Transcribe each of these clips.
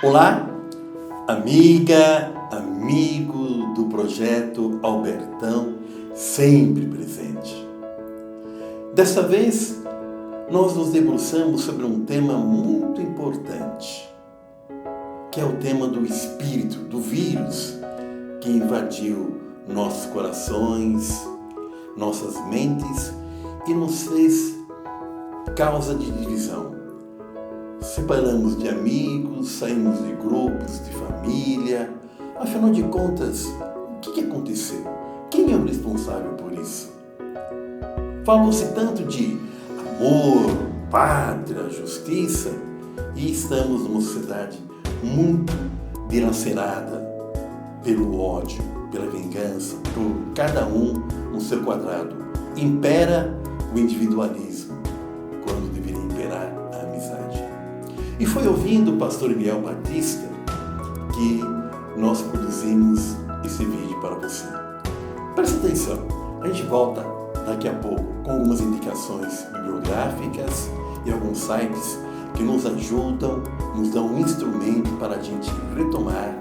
Olá, amiga, amigo do projeto Albertão, sempre presente. Dessa vez, nós nos debruçamos sobre um tema muito importante, que é o tema do espírito, do vírus que invadiu nossos corações, nossas mentes e nos fez causa de divisão. Separamos de amigos, saímos de grupos, de família. Afinal de contas, o que aconteceu? Quem é o responsável por isso? Falou-se tanto de amor, pátria, justiça, e estamos numa sociedade muito dilacerada pelo ódio, pela vingança, por cada um no seu quadrado. Impera o individualismo, quando deveria imperar a amizade. E foi ouvindo o pastor Miguel Batista que nós produzimos esse vídeo para você. Preste atenção, a gente volta daqui a pouco com algumas indicações bibliográficas e alguns sites que nos ajudam, nos dão um instrumento para a gente retomar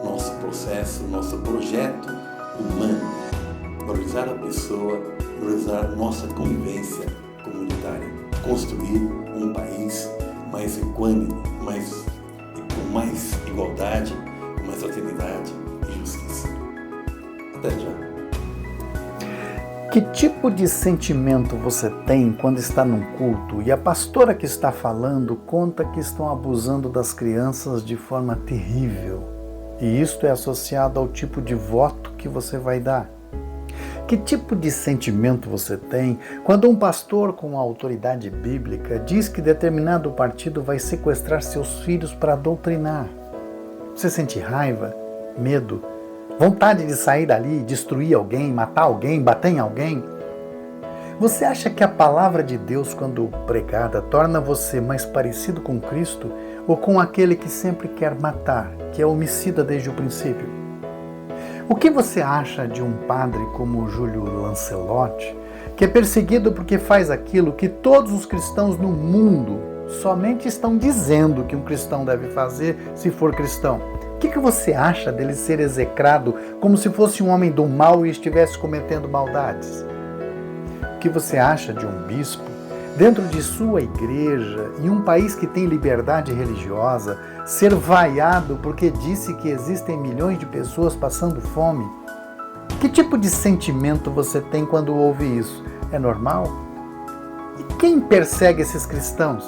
nosso processo, nosso projeto humano, valorizar a pessoa, valorizar nossa convivência comunitária, construir um país mais equânime, com mais igualdade, com mais fraternidade e justiça. Até já. Que tipo de sentimento você tem quando está num culto e a pastora que está falando conta que estão abusando das crianças de forma terrível? E isto é associado ao tipo de voto que você vai dar. Que tipo de sentimento você tem quando um pastor com autoridade bíblica diz que determinado partido vai sequestrar seus filhos para doutrinar? Você sente raiva, medo, vontade de sair dali, destruir alguém, matar alguém, bater em alguém? Você acha que a palavra de Deus, quando pregada, torna você mais parecido com Cristo ou com aquele que sempre quer matar, que é homicida desde o princípio? O que você acha de um padre como Júlio Lancelotti, que é perseguido porque faz aquilo que todos os cristãos no mundo somente estão dizendo que um cristão deve fazer se for cristão? O que você acha dele ser execrado como se fosse um homem do mal e estivesse cometendo maldades? O que você acha de um bispo, dentro de sua igreja, em um país que tem liberdade religiosa, ser vaiado porque disse que existem milhões de pessoas passando fome? Que tipo de sentimento você tem quando ouve isso? É normal? E quem persegue esses cristãos?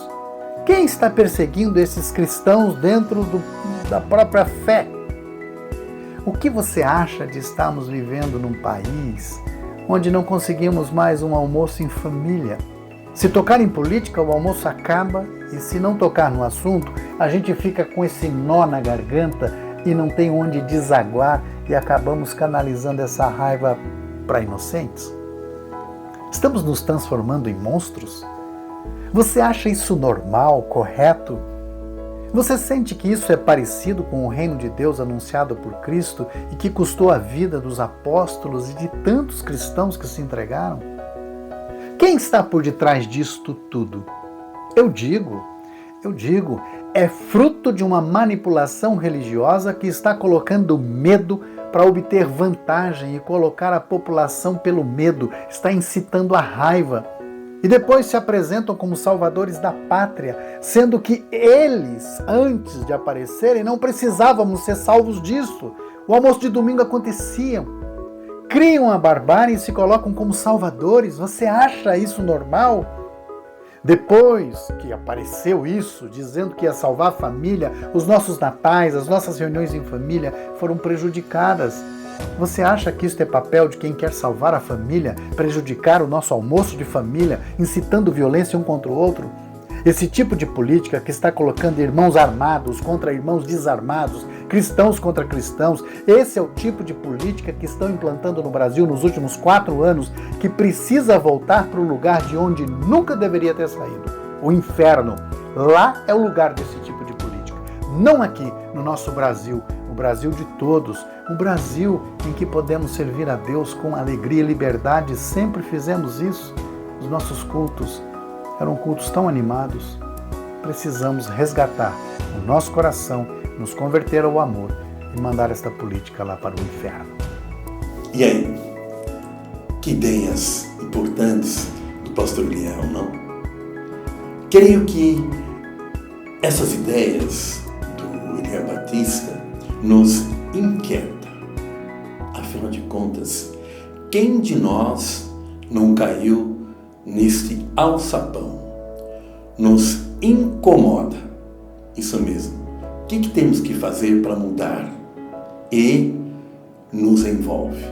Quem está perseguindo esses cristãos dentro da própria fé? O que você acha de estarmos vivendo num país onde não conseguimos mais um almoço em família? Se tocar em política, o almoço acaba, e se não tocar no assunto, a gente fica com esse nó na garganta e não tem onde desaguar e acabamos canalizando essa raiva para inocentes. Estamos nos transformando em monstros? Você acha isso normal, correto? Você sente que isso é parecido com o reino de Deus anunciado por Cristo e que custou a vida dos apóstolos e de tantos cristãos que se entregaram? Quem está por detrás disto tudo? Eu digo, é fruto de uma manipulação religiosa que está colocando medo para obter vantagem e colocar a população pelo medo, está incitando a raiva. E depois se apresentam como salvadores da pátria, sendo que eles, antes de aparecerem, não precisávamos ser salvos disso. O almoço de domingo acontecia. Criam a barbárie e se colocam como salvadores. Você acha isso normal? Depois que apareceu isso, dizendo que ia salvar a família, os nossos natais, as nossas reuniões em família foram prejudicadas. Você acha que isso é papel de quem quer salvar a família, prejudicar o nosso almoço de família, incitando violência um contra o outro? Esse tipo de política que está colocando irmãos armados contra irmãos desarmados, cristãos contra cristãos, esse é o tipo de política que estão implantando no Brasil nos últimos 4 anos, que precisa voltar para o lugar de onde nunca deveria ter saído, o inferno. Lá é o lugar desse tipo de política, não aqui no nosso Brasil, o Brasil de todos, o Brasil em que podemos servir a Deus com alegria e liberdade. Sempre fizemos isso. Os nossos cultos eram cultos tão animados. precisamos resgatar o nosso coração, nos converter ao amor e mandar esta política lá para o inferno. E aí? Que ideias importantes do pastor Eliel, não? Creio que essas ideias do Eliel Batista nos inquietam. Afinal de contas, quem de nós não caiu neste alçapão? Nos incomoda. Isso mesmo. O que temos que fazer para mudar? E nos envolve.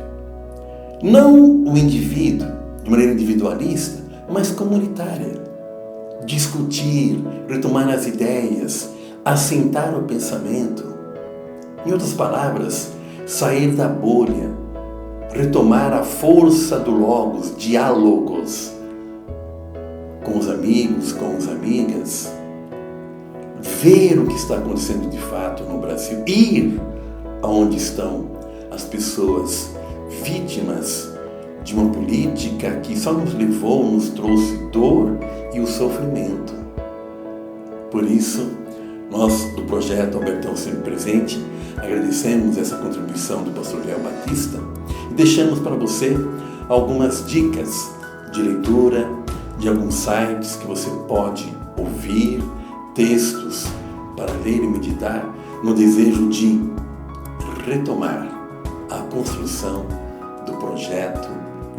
Não o indivíduo, de maneira individualista, mas comunitária. Discutir, retomar as ideias, assentar o pensamento. Em outras palavras, sair da bolha, retomar a força do logos, diálogos com os amigos, com as amigas, ver o que está acontecendo de fato no Brasil, ir aonde estão as pessoas vítimas de uma política que só nos levou, nos trouxe dor e o sofrimento. Por isso, nós do projeto Albertão Sempre Presente agradecemos essa contribuição do pastor Eliel Batista e deixamos para você algumas dicas de leitura de alguns sites que você pode ouvir, textos para ler e meditar no desejo de retomar a construção do projeto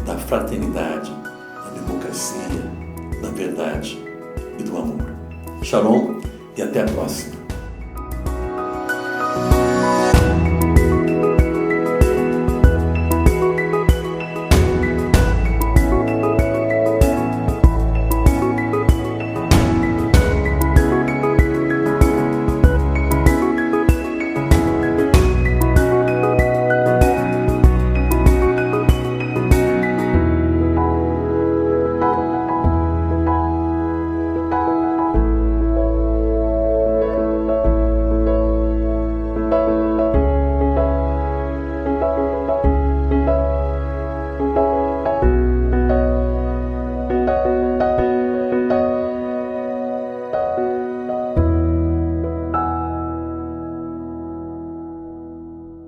da fraternidade, da democracia, da verdade e do amor. Shalom e até a próxima.